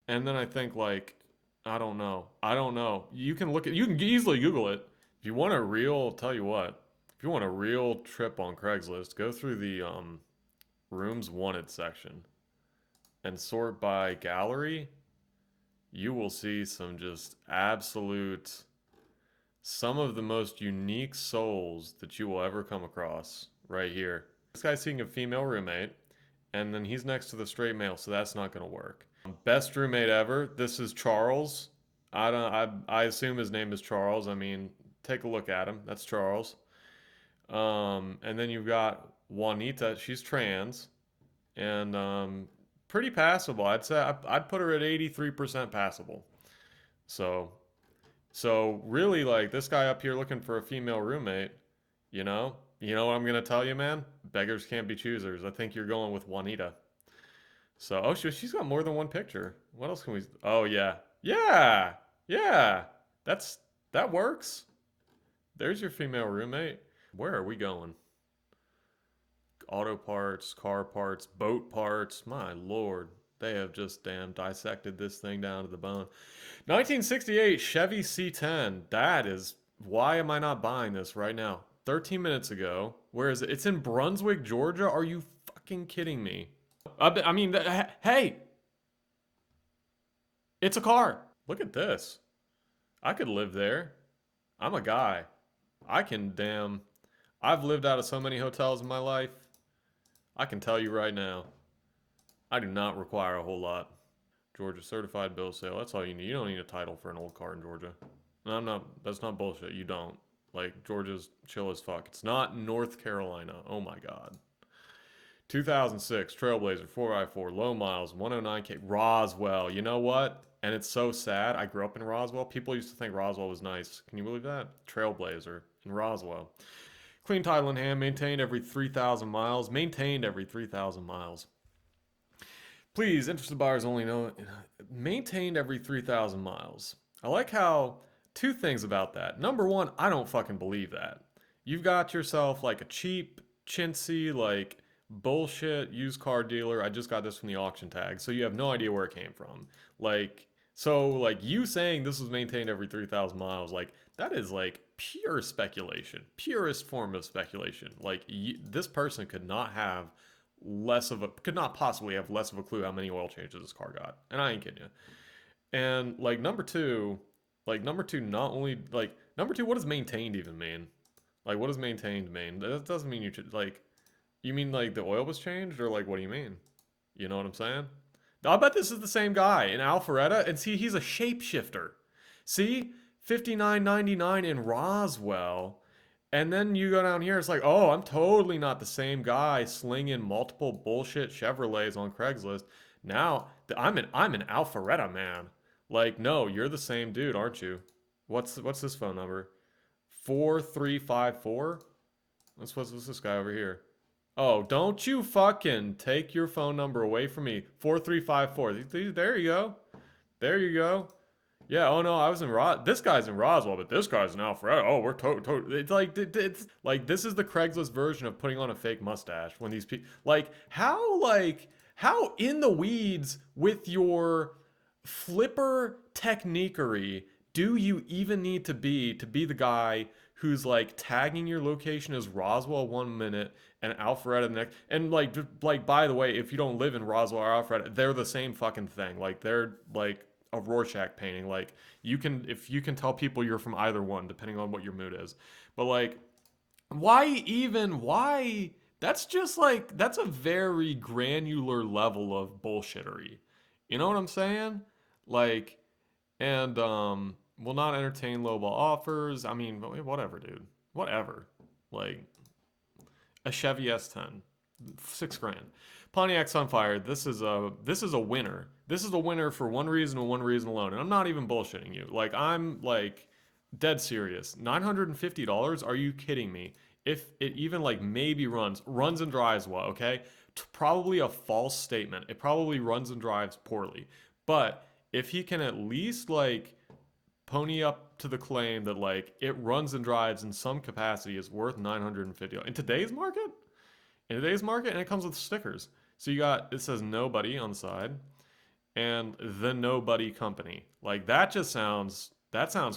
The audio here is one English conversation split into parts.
And then I think like, I don't know. I don't know. You can look at, you can easily Google it. If you want a real, tell you what, if you want a real trip on Craigslist, go through the rooms wanted section and sort by gallery. You will see some just absolute, some of the most unique souls that you will ever come across right here. This guy's seeing a female roommate, and then he's next to the straight male, so that's not going to work. Best roommate ever. This is Charles. I don't. I assume his name is Charles. I mean, take a look at him. That's Charles. And then you've got Juanita. She's trans and pretty passable. I'd say I'd put her at 83% passable. So so really, like this guy up here looking for a female roommate. You know what I'm gonna tell you, man. Beggars can't be choosers. I think you're going with Juanita. So, oh, she's got more than one picture. What else can we? Oh, yeah, yeah, yeah. That's that works. There's your female roommate. Where are we going? Auto parts, car parts, boat parts. My lord, they have just damn dissected this thing down to the bone. 1968 Chevy C10. That is why am I not buying this right now? 13 minutes ago. Where is it? It's in Brunswick, Georgia. Are you fucking kidding me? I mean, hey, it's a car. Look at this. I could live there. I'm a guy. I can damn. I've lived out of so many hotels in my life. I can tell you right now, I do not require a whole lot. Georgia certified bill of sale. That's all you need. You don't need a title for an old car in Georgia. No, I'm not. That's not bullshit. You don't. Like Georgia's chill as fuck. It's not North Carolina. Oh my god. 2006 Trailblazer 4x4 low miles 109K Roswell. You know what? And it's so sad. I grew up in Roswell. People used to think Roswell was nice. Can you believe that? Trailblazer in Roswell. Clean title in hand, maintained every 3,000 miles. Maintained every 3,000 miles. Please, interested buyers only know. Maintained every 3,000 miles. I like how two things about that. Number one, I don't fucking believe that. You've got yourself like a cheap, chintzy, like bullshit used car dealer. I just got this from the auction tag, so you have no idea where it came from. Like, so like you saying this was maintained every 3,000 miles, like that is like pure speculation, purest form of speculation. Like this person could not have less of a could not possibly have less of a clue how many oil changes this car got. And I ain't kidding you. And like number two, not only like number two, what does maintained even mean? Like what does maintained mean? That doesn't mean you should like you mean like the oil was changed or like what do you mean? You know what I'm saying? I bet this is the same guy in Alpharetta and see he's a shapeshifter. See? 59.99 in Roswell. And then you go down here, it's like, oh, I'm totally not the same guy slinging multiple bullshit Chevrolets on Craigslist. Now I'm an Alpharetta man. Like, no, you're the same dude, aren't you? What's this phone number? 4354? What's this guy over here? Oh, don't you fucking take your phone number away from me. 4354. There you go. There you go. Yeah, oh no, I was in this guy's in Roswell, but this guy's in Alpharetta. Oh, we're it's like this is the Craigslist version of putting on a fake mustache when these people like how in the weeds with your flipper techniquery do you even need to be the guy who's like tagging your location as Roswell 1 minute and Alpharetta the next and like by the way, if you don't live in Roswell or Alpharetta, they're the same fucking thing. Like they're like a Rorschach painting. Like you can if you can tell people you're from either one depending on what your mood is. But like why that's just like that's a very granular level of bullshittery. You know what I'm saying? Like and will not entertain lowball offers. I mean, whatever, dude. Whatever. Like a Chevy S10, 6 grand. Pontiac Sunfire. This is a winner. This is a winner for one reason and one reason alone. And I'm not even bullshitting you. Like I'm like dead serious. $950? Are you kidding me? If it even like maybe runs and drives well, okay? Probably a false statement. It probably runs and drives poorly. But if he can at least like pony up to the claim that like it runs and drives in some capacity is worth 950 in today's market, and it comes with stickers. So you got it says nobody on the side, and the Nobody Company. Like that sounds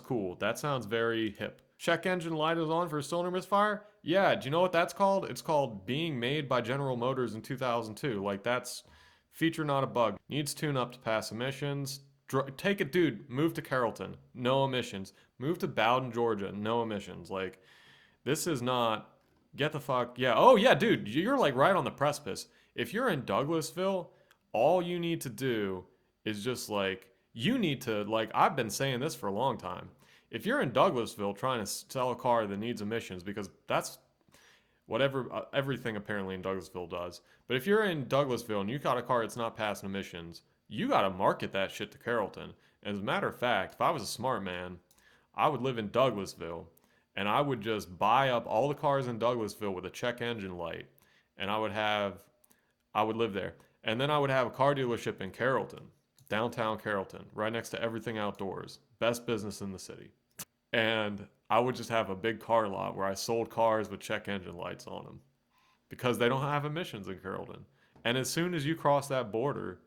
cool. That sounds very hip. Check engine light is on for cylinder misfire? Yeah, do you know what that's called? It's called being made by General Motors in 2002. Like that's feature not a bug. Needs tune up to pass emissions. Take it, dude. Move to Carrollton. No emissions. Move to Bowden, Georgia. No emissions. Like this is not. Get the fuck. Yeah. Oh, yeah, dude. You're like right on the precipice. If you're in Douglasville, all you need to do is just like, you need to, like, I've been saying this for a long time. If you're in Douglasville trying to sell a car that needs emissions, because that's whatever everything apparently in Douglasville does. But if you're in Douglasville and you got a car that's not passing emissions, you got to market that shit to Carrollton. And as a matter of fact, if I was a smart man, I would live in Douglasville and I would just buy up all the cars in Douglasville with a check engine light, and I would live there. And then I would have a car dealership in Carrollton, downtown Carrollton, right next to everything outdoors. Best business in the city. And I would just have a big car lot where I sold cars with check engine lights on them because they don't have emissions in Carrollton. And as soon as you cross that border,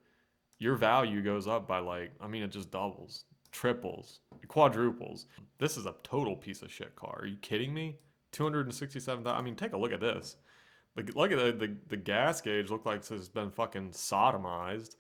your value goes up by like, I mean, it just doubles, triples, quadruples. This is a total piece of shit car. Are you kidding me? 267,000. I mean, take a look at this. Look at the gas gauge look like it's been fucking sodomized.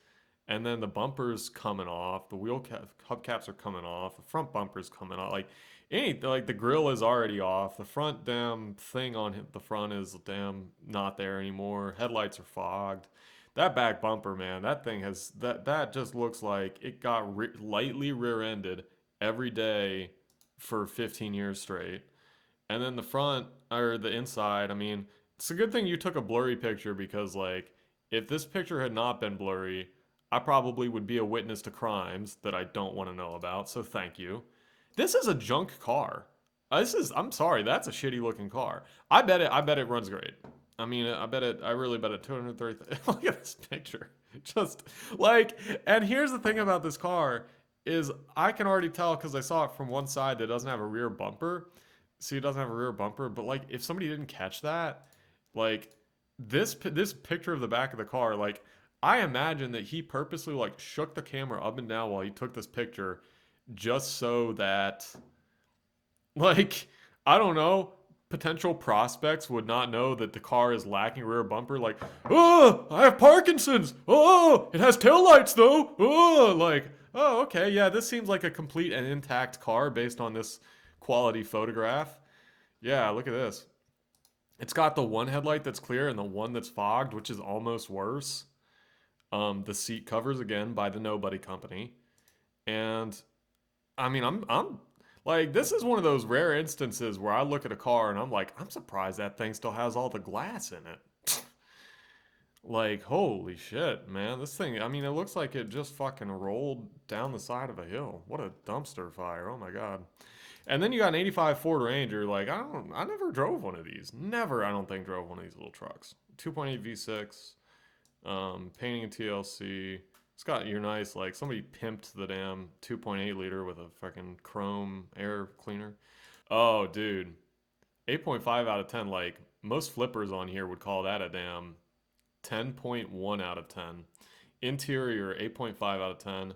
And then the bumper's coming off, the hubcaps are coming off, the front bumper's coming off. Like the grill is already off. The front damn thing on the front is damn not there anymore. Headlights are fogged. That back bumper, man, that thing has that just looks like it got lightly rear-ended every day for 15 years straight. And then the front or the inside, I mean, it's a good thing you took a blurry picture because like if this picture had not been blurry, I probably would be a witness to crimes that I don't want to know about. So thank you. This is a junk car. I'm sorry, that's a shitty looking car. I bet it runs great. I mean, I really bet it 230. Look at this picture. Just like, and here's the thing about this car is I can already tell because I saw it from one side that doesn't have a rear bumper. See, it doesn't have a rear bumper, but like if somebody didn't catch that, like this picture of the back of the car, like I imagine that he purposely like shook the camera up and down while he took this picture just so that like I don't know, potential prospects would not know that the car is lacking rear bumper. Like, oh, I have Parkinson's. Oh, it has taillights though. Oh, like, oh, okay, yeah, this seems like a complete and intact car based on this quality photograph. Yeah, look at this. It's got the one headlight that's clear and the one that's fogged, which is almost worse. The seat covers again by the Nobody Company, and I mean, I'm like, this is one of those rare instances where I look at a car and I'm like, I'm surprised that thing still has all the glass in it. Like, holy shit, man. This thing, I mean, it looks like it just fucking rolled down the side of a hill. What a dumpster fire. Oh my God. And then you got an 85 Ford Ranger. Like, I never drove one of these. Never, I don't think, drove one of these little trucks. 2.8 V6, painting and TLC. It's got your nice, like, somebody pimped the damn 2.8 liter with a fucking chrome air cleaner. Oh, dude. 8.5 out of 10. Like, most flippers on here would call that a damn 10.1 out of 10. Interior, 8.5 out of 10.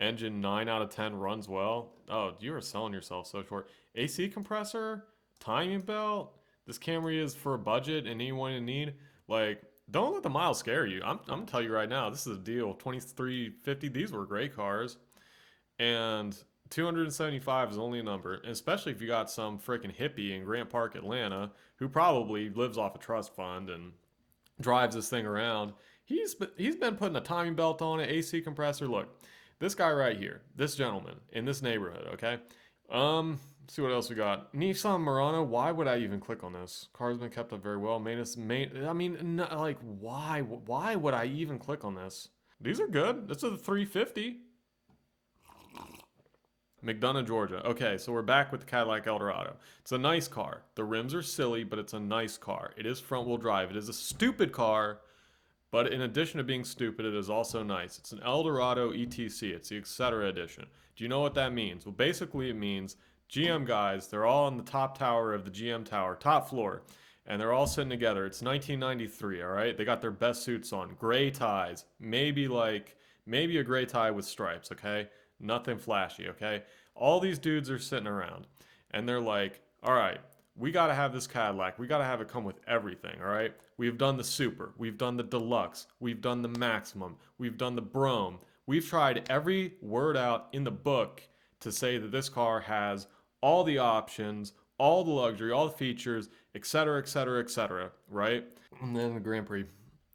Engine, 9 out of 10. Runs well. Oh, you are selling yourself so short. AC compressor, timing belt. This Camry is for a budget and anyone in need. Like, don't let the miles scare you. I'm gonna tell you right now, this is a deal. 2350. These were great cars, and 275 is only a number. And especially if you got some freaking hippie in Grant Park, Atlanta, who probably lives off a trust fund and drives this thing around. He's been putting a timing belt on it, AC compressor. Look, this guy right here, this gentleman in this neighborhood. Okay, see what else we got. Nissan Murano. Why would I even click on this? Car's been kept up very well. I mean, no, like, why? Why would I even click on this? These are good. This is a 350. McDonough, Georgia. Okay, so we're back with the Cadillac Eldorado. It's a nice car. The rims are silly, but it's a nice car. It is front-wheel drive. It is a stupid car, but in addition to being stupid, it is also nice. It's an Eldorado ETC. It's the Etc. edition. Do you know what that means? Well, basically it means GM guys, they're all in the top tower of the GM tower, top floor, and they're all sitting together. It's 1993, all right? They got their best suits on, gray ties, maybe Maybe a gray tie with stripes, okay? Nothing flashy, okay? All these dudes are sitting around and they're like, all right, we got to have this Cadillac. We got to have it come with everything, all right? We've done the Super. We've done the Deluxe. We've done the Maximum. We've done the Brougham. We've tried every word out in the book to say that this car has all the options, all the luxury, all the features, etc., etc., etc., right? And then the Grand Prix.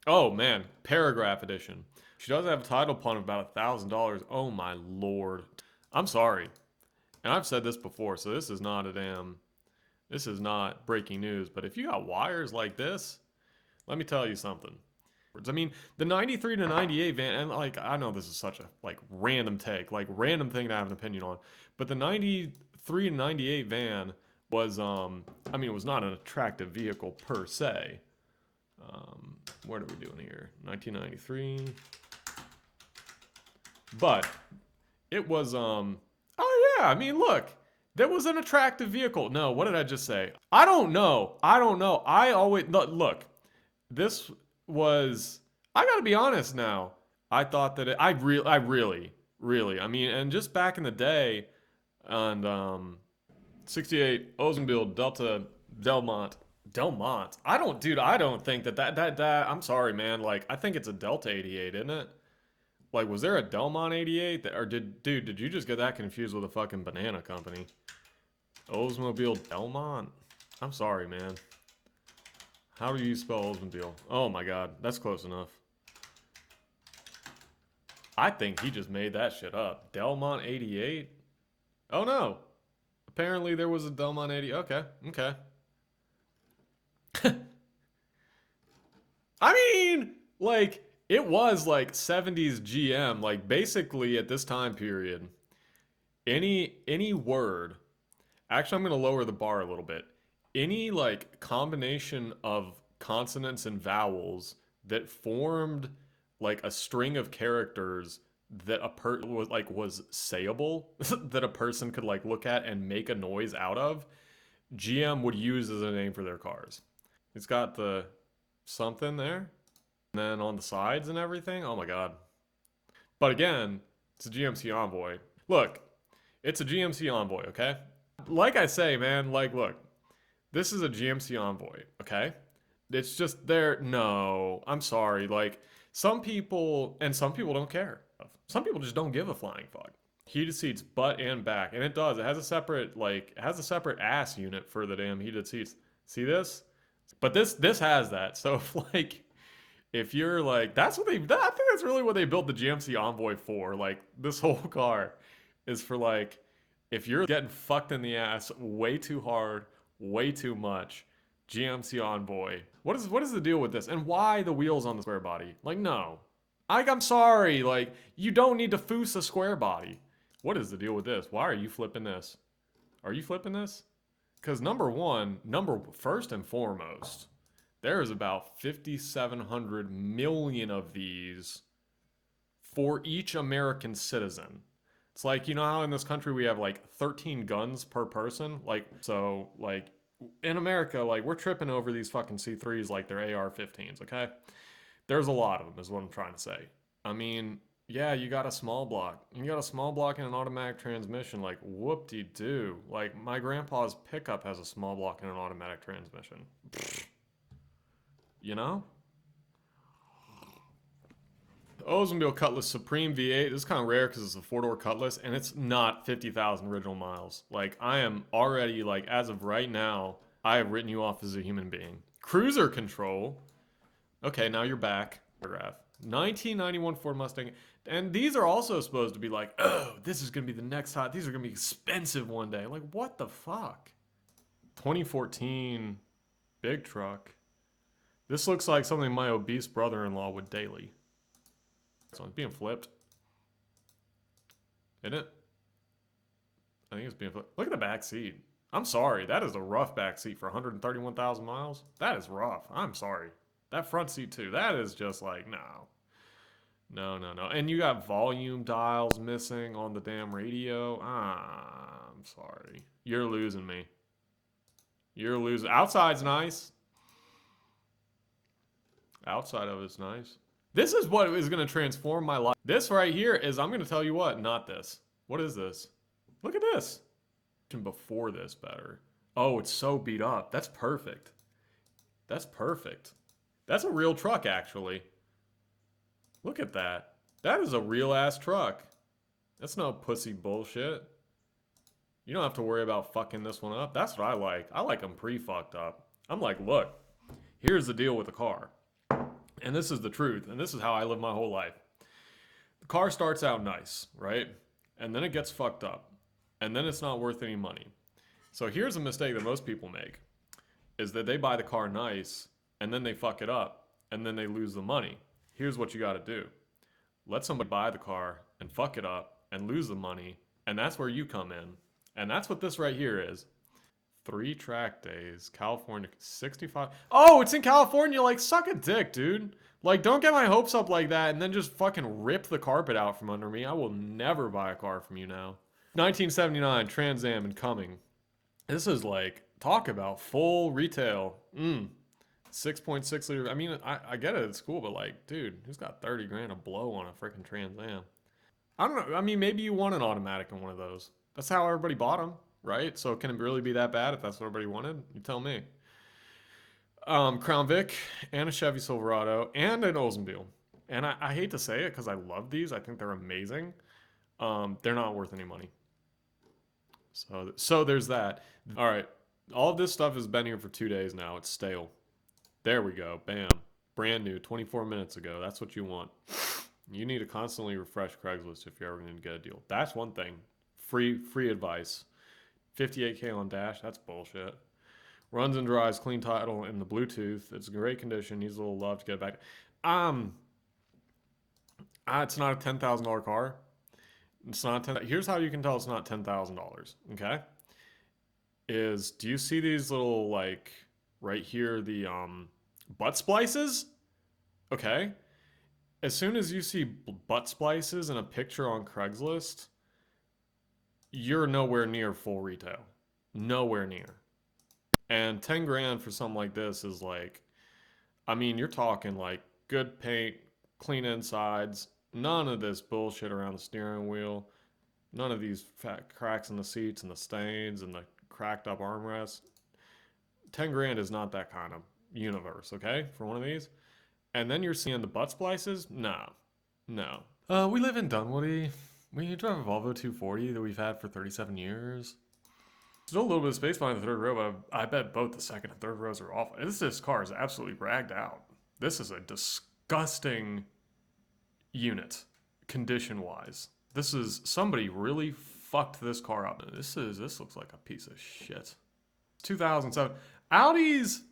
Oh man, Paragraph Edition. She does have a title pun of about $1,000. Oh my lord. I'm sorry. And I've said this before, so this is not a damn. This is not breaking news, but if you got wires like this, let me tell you something. I mean, the 93 to 98 van, and like, I know this is such a like random take, like random thing to have an opinion on, but the 93 to 98 van was, I mean, it was not an attractive vehicle per se. What are we doing here? 1993. But it was, oh yeah, I mean, look, that was an attractive vehicle. No, what did I just say? I don't know. I don't know. I always, look, this was, I gotta be honest now. I thought that I really, I mean, and just back in the day, and 68 Oldsmobile Delta Delmont. I don't think that. I'm sorry, man. Like, I think it's a Delta 88, isn't it? Like, was there a Delmont 88? Or did you just get that confused with a fucking banana company? Oldsmobile Delmont? I'm sorry, man. How do you spell Oldsmobile? Oh my god, that's close enough. I think he just made that shit up. Delmont 88? Oh no. Apparently there was a Delmont 80. Okay, okay. I mean, like, it was like 70s GM. Like, basically at this time period, any word. Actually, I'm gonna lower the bar a little bit. Any like combination of consonants and vowels that formed like a string of characters that was sayable that a person could like look at and make a noise out of, GM would use as a name for their cars. It's got the something there, and then on the sides and everything. Oh my god. But again, it's a GMC Envoy. Look, it's a GMC Envoy, okay? Like I say, man, like, look, this is a GMC Envoy, okay? It's just there. No, I'm sorry. Like, some people don't care. Some people just don't give a flying fuck. Heated seats, butt and back, and it does. It has a separate ass unit for the damn heated seats. See this? But this has that. So if you're like, I think that's really what they built the GMC Envoy for. Like, this whole car is for like, if you're getting fucked in the ass way too hard, way too much, GMC Envoy. What is the deal with this? And why the wheels on the square body? Like, no. I'm sorry, like, you don't need to foos a square body. What is the deal with this? Why are you flipping this? Are you flipping this? Because first and foremost, there's about 5,700 million of these for each American citizen. It's like, you know how in this country we have like 13 guns per person? Like, so, like, in America, like, we're tripping over these fucking C3s like they're AR-15s, okay? There's a lot of them, is what I'm trying to say. I mean, yeah, you got a small block. You got a small block and an automatic transmission. Like, whoop-de-doo. Like, my grandpa's pickup has a small block and an automatic transmission. You know? Oldsmobile Cutlass Supreme V8. This is kind of rare because it's a four-door Cutlass, and it's not 50,000 original miles. Like, I am already, like, as of right now, I have written you off as a human being. Cruiser control. Okay, now you're back. 1991 Ford Mustang. And these are also supposed to be like, oh, this is going to be the next hot. These are going to be expensive one day. Like, what the fuck? 2014 big truck. This looks like something my obese brother-in-law would daily. So it's being flipped. Isn't it? I think it's being flipped. Look at the back seat. I'm sorry. That is a rough back seat for 131,000 miles. That is rough. I'm sorry. That front seat too. That is just like, no. No. And you got volume dials missing on the damn radio. I'm sorry. You're losing me. You're losing. Outside's nice. Outside of it's nice. This is what is going to transform my life. This right here is, I'm going to tell you what, not this. What is this? Look at this. Before this better. Oh, it's so beat up. That's perfect. That's perfect. That's a real truck, actually. Look at that. That is a real ass truck. That's no pussy bullshit. You don't have to worry about fucking this one up. That's what I like. I like them pre-fucked up. I'm like, look, here's the deal with the car. And this is the truth. And this is how I live my whole life. The car starts out nice, right? And then it gets fucked up. And then it's not worth any money. So here's a mistake that most people make, is that they buy the car nice and then they fuck it up and then they lose the money. Here's what you got to do. Let somebody buy the car and fuck it up and lose the money, and that's where you come in. And that's what this right here is. 3 track days, California, 65. Oh, it's in California. Like, suck a dick, dude. Like, don't get my hopes up like that and then just fucking rip the carpet out from under me. I will never buy a car from you now. 1979, Trans Am incoming. This is like, talk about full retail. 6.6 liter. I mean, I get it. It's cool, but like, dude, who's got 30 grand to blow on a freaking Trans Am? I don't know. I mean, maybe you want an automatic in one of those. That's how everybody bought them, right? So can it really be that bad if that's what everybody wanted? You tell me. Crown Vic and a Chevy Silverado and an Oldsmobile. And I hate to say it because I love these. I think they're amazing. They're not worth any money. So there's that. All right. All of this stuff has been here for 2 days now. It's stale. There we go. Bam. Brand new. 24 minutes ago. That's what you want. You need to constantly refresh Craigslist if you're ever going to get a deal. That's one thing. Free advice. 58K on dash. That's bullshit. Runs and drives, clean title, and the Bluetooth. It's in great condition. Needs a little love to get it back. It's not a $10,000 car. It's not 10. Here's how you can tell it's not $10,000. Okay, do you see these little, like, right here, the butt splices? Okay, as soon as you see butt splices in a picture on Craigslist, you're nowhere near full retail. Nowhere near. And 10 grand for something like this is like, I mean, you're talking like good paint, clean insides, none of this bullshit around the steering wheel, none of these fat cracks in the seats and the stains and the cracked up armrests. 10 grand is not that kind of universe, okay, for one of these. And then you're seeing the butt splices? No. We live in Dunwoody. We drive a Volvo 240 that we've had for 37 years. Still a little bit of space behind the third row, but I bet both the second and third rows are awful. This car is absolutely ragged out. This is a disgusting unit, condition-wise. This is, somebody really fucked this car up. This looks like a piece of shit. 2007. Audi's,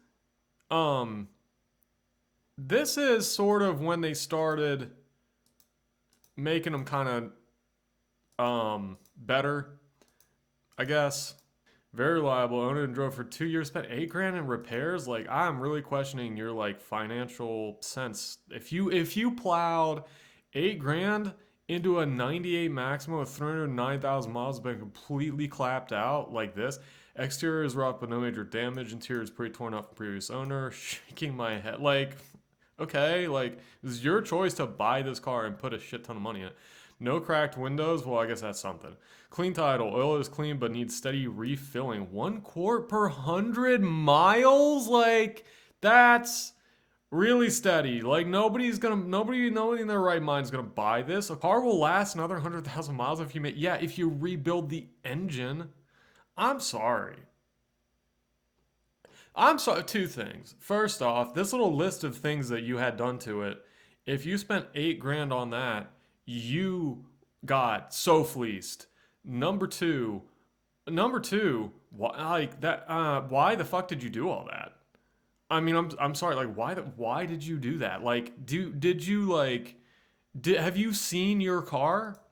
this is sort of when they started making them kind of, better, I guess. Very reliable. Owned it and drove for 2 years. Spent 8 grand in repairs. Like, I'm really questioning your, like, financial sense. If you plowed 8 grand into a 98 Maxima with 309,000 miles, been completely clapped out like this. Exterior is rough but no major damage. Interior is pretty torn up from previous owner. Shaking my head. Like, okay, like, this is your choice to buy this car and put a shit ton of money in it. No cracked windows. Well, I guess that's something. Clean title. Oil is clean but needs steady refilling. 1 quart per 100 miles? Like, that's really steady. Like, nobody in their right mind is gonna buy this. A car will last another 100,000 miles if you rebuild the engine. I'm sorry. 2 things. First off, this little list of things that you had done to it, if you spent 8 grand on that, you got so fleeced. Number two, why the fuck did you do all that? I mean, I'm sorry, like, why did you do that? Like, have you seen your car?